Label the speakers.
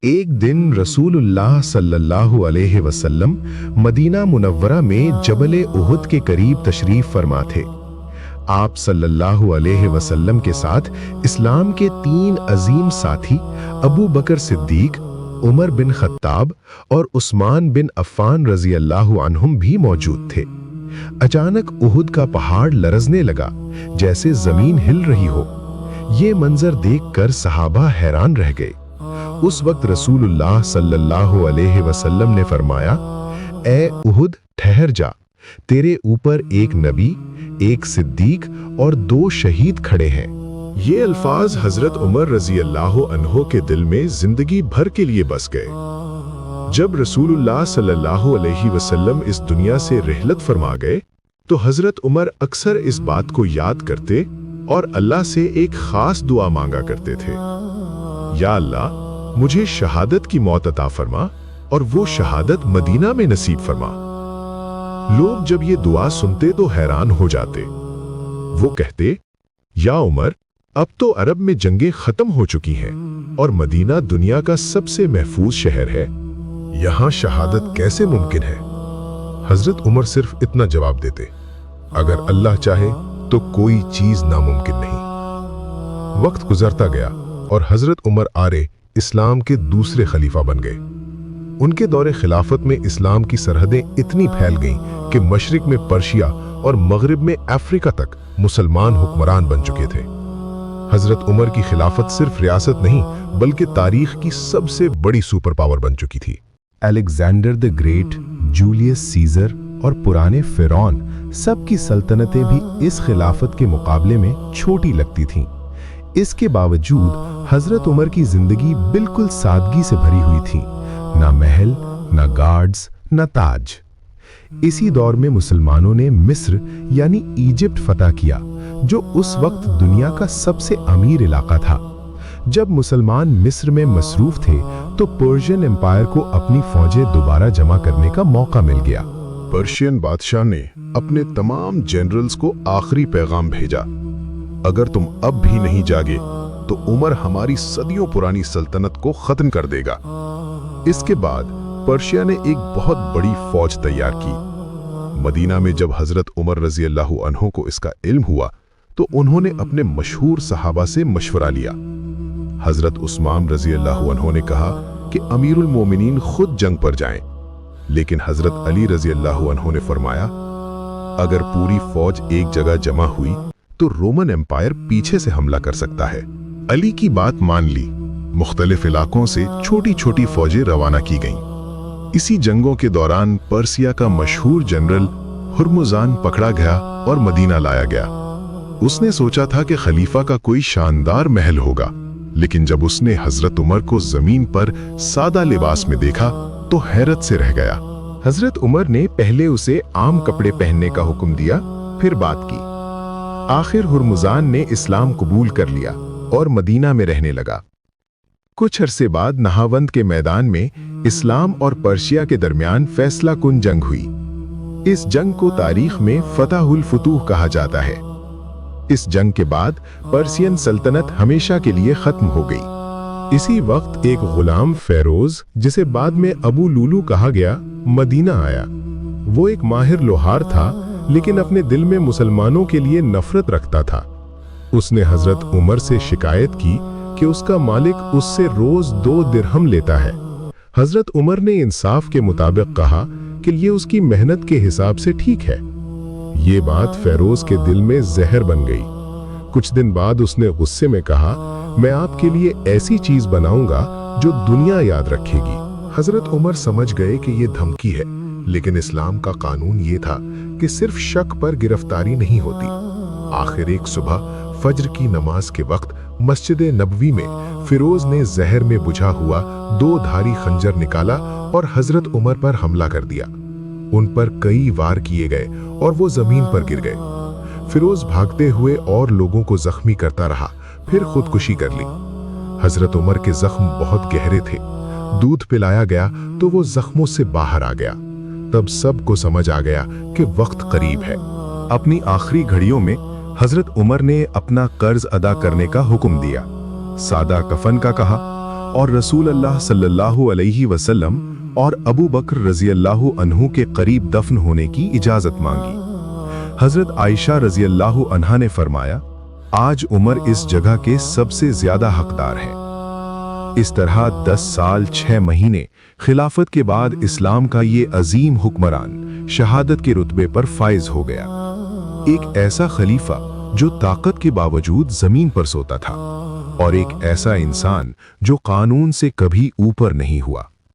Speaker 1: एक दिन रसूलुल्लाह सल्लल्लाहु अलैहि वसल्लम मदीना मुनव्वरा में जबल उहुद के करीब तशरीफ फरमा थे। आप सल्लल्लाहु अलैहि वसल्लम के साथ इस्लाम के 3 अजीम साथी अबू बकर सिद्दीक, उमर बिन खत्ताब और उस्मान बिन अफ़्फ़ान रज़ी अल्लाहु अन्हुम भी मौजूद थे। अचानक उहुद का पहाड़ लरजने लगा, जैसे जमीन हिल रही हो। ये मंजर देखकर सहाबा हैरान रह गए। उस वक्त रसूलुल्लाह सल्लल्लाहु अलैहि वसल्लम ने फरमाया, ए उहुद ठहर जा, तेरे ऊपर एक नबी, एक सिद्दीक और 2 शहीद खड़े हैं। ये अल्फाज हजरत उमर रजी अल्लाह अन्हो के दिल में जिंदगी भर के लिए बस गए। जब रसूलुल्लाह सल्लल्लाहु अलैहि वसल्लम इस दुनिया से रिहलत फरमा गए, तो हजरत उमर अक्सर इस बात को याद करते और अल्लाह से एक खास दुआ मांगा करते थे, या अल्लाह मुझे शहादत की मौत अता फरमा और वो शहादत मदीना में नसीब फरमा। लोग जब ये दुआ सुनते तो हैरान हो जाते। वो कहते, या उमर, अब तो अरब में जंगें खत्म हो चुकी हैं और मदीना दुनिया का सबसे महफूज शहर है, यहाँ शहादत कैसे मुमकिन है? हजरत उमर सिर्फ इतना जवाब देते, अगर अल्लाह चाहे तो कोई चीज नामुमकिन नहीं। वक्त गुजरता गया और हजरत उमर आरे इस्लाम के दूसरे खलीफा बन गए। उनके दौरे खिलाफत में इस्लाम की सरहदें इतनी फैल गईं कि मशरिक में पर्शिया और मगरिब में अफ्रीका तक मुसलमान हुक्मरान बन चुके थे। हजरत उमर की खिलाफत सिर्फ रियासत नहीं बल्कि तारीख की सबसे बड़ी सुपर पावर बन चुकी थी। Alexander the great, Julius Caesar और पुराने फिरौन सबकी सल्तनतें भी इस खिलाफत के मुकाबले में छोटी लगती थीं। इसके बावजूद हजरत उमर की जिंदगी बिल्कुल सादगी से भरी हुई थी। ना महल, ना गार्ड्स, ना ताज। इसी दौर में मुसलमानों ने मिस्र यानी इजिप्ट फतह किया, जो उस वक्त दुनिया का सबसे अमीर इलाका था। जब मुसलमान मिस्र में मसरूफ थे तो पर्शियन एम्पायर को अपनी फौजें दोबारा जमा करने का मौका मिल गया। पर्शियन बादशाह ने अपने तमाम जनरल्स को आखिरी पैगाम भेजा, अगर तुम अब भी नहीं जागे तो उमर हमारी सदियों पुरानी सल्तनत को खत्म कर देगा। इसके बाद पर्शिया ने एक बहुत बड़ी फौज तैयार की। मदीना में जब हजरत उमर रजी अल्लाह अन्हो को इसका इल्म हुआ तो उन्होंने अपने मशहूर सहाबा से मशवरा लिया। हजरत उस्मान रजी अल्लाह अन्हो ने कहा कि अमीरुल मोमिनीन खुद जंग पर जाएं, लेकिन हजरत अली रजी अल्लाह अन्हो ने फरमाया, अगर पूरी फौज एक जगह जमा हुई तो रोमन एम्पायर पीछे से हमला कर सकता है। अली की बात मान ली। मुख्तलिफ इलाकों से छोटी छोटी फौजें रवाना की गईं। इसी जंगों के दौरान पर्सिया का मशहूर जनरल हुर्मुजान पकड़ा गया और मदीना लाया गया। उसने सोचा था कि खलीफा का कोई शानदार महल होगा, लेकिन जब उसने हजरत उमर को जमीन पर सादा लिबास में देखा तो हैरत से रह गया। हजरत उमर ने पहले उसे आम कपड़े पहनने का हुक्म दिया, फिर बात की। आखिर हुर्मुजान ने इस्लाम कबूल कर लिया और मदीना में रहने लगा। कुछ अरसे बाद नहावंद के मैदान में इस्लाम और पर्शिया के दरमियान फैसला कुन जंग हुई। इस जंग को तारीख में फतहुल फुतूह कहा जाता है। इस जंग के बाद पर्शियन सल्तनत हमेशा के लिए खत्म हो गई। इसी वक्त एक गुलाम फेरोज, जिसे बाद में अबू लूलू कहा गया, मदीना आया। वो एक माहिर लोहार था, लेकिन अपने दिल में मुसलमानों के लिए नफरत रखता था। उसने हजरत उमर से शिकायत की कि उसका मालिक उससे रोज 2 दिरहम लेता है। हजरत उमर ने इंसाफ के मुताबिक कहा कि ये उसकी मेहनत के हिसाब से ठीक है। ये बात फेरोज के दिल में जहर बन गई। कुछ दिन बाद उसने गुस्से में कहा, मैं आपके लिए ऐसी चीज बनाऊंगा जो दुनिया याद रखेगी। हजरत उमर समझ गए कि ये धमकी है, लेकिन इस्लाम का कानून ये था कि सिर्फ शक पर गिरफ्तारी नहीं होती। आखिर एक सुबह फज्र की नमाज के वक्त मस्जिद नबवी में फिरोज ने जहर में बुझा हुआ 2 धारी खंजर निकाला और हजरत उमर पर हमला कर दिया। उन पर कई वार किए गए और वो जमीन पर गिर गए। फिरोज भागते हुए और लोगों को जख्मी करता रहा, फिर खुदकुशी कर ली। हजरत उमर के जख्म बहुत गहरे थे। दूध पिलाया गया तो वो जख्मों से बाहर आ गया। तब सबको समझ आ गया कि वक्त करीब है। अपनी आखिरी घड़ियों में हजरत उमर ने अपना कर्ज अदा करने का हुक्म दिया। सादा कफन का कहा اور رسول اللہ صلی اللہ علیہ وسلم اور ابو بکر رضی اللہ عنہ کے قریب دفن ہونے کی اجازت مانگی۔ حضرت عائشہ رضی اللہ عنہا نے فرمایا، آج عمر اس جگہ کے سب سے زیادہ حقدار ہے۔ اس طرح 10 سال 6 مہینے خلافت کے بعد اسلام کا یہ عظیم حکمران شہادت کے رتبے پر فائز ہو گیا، ایک ایسا خلیفہ جو طاقت کے باوجود زمین پر سوتا تھا، اور ایک ایسا انسان جو قانون سے کبھی اوپر نہیں ہوا۔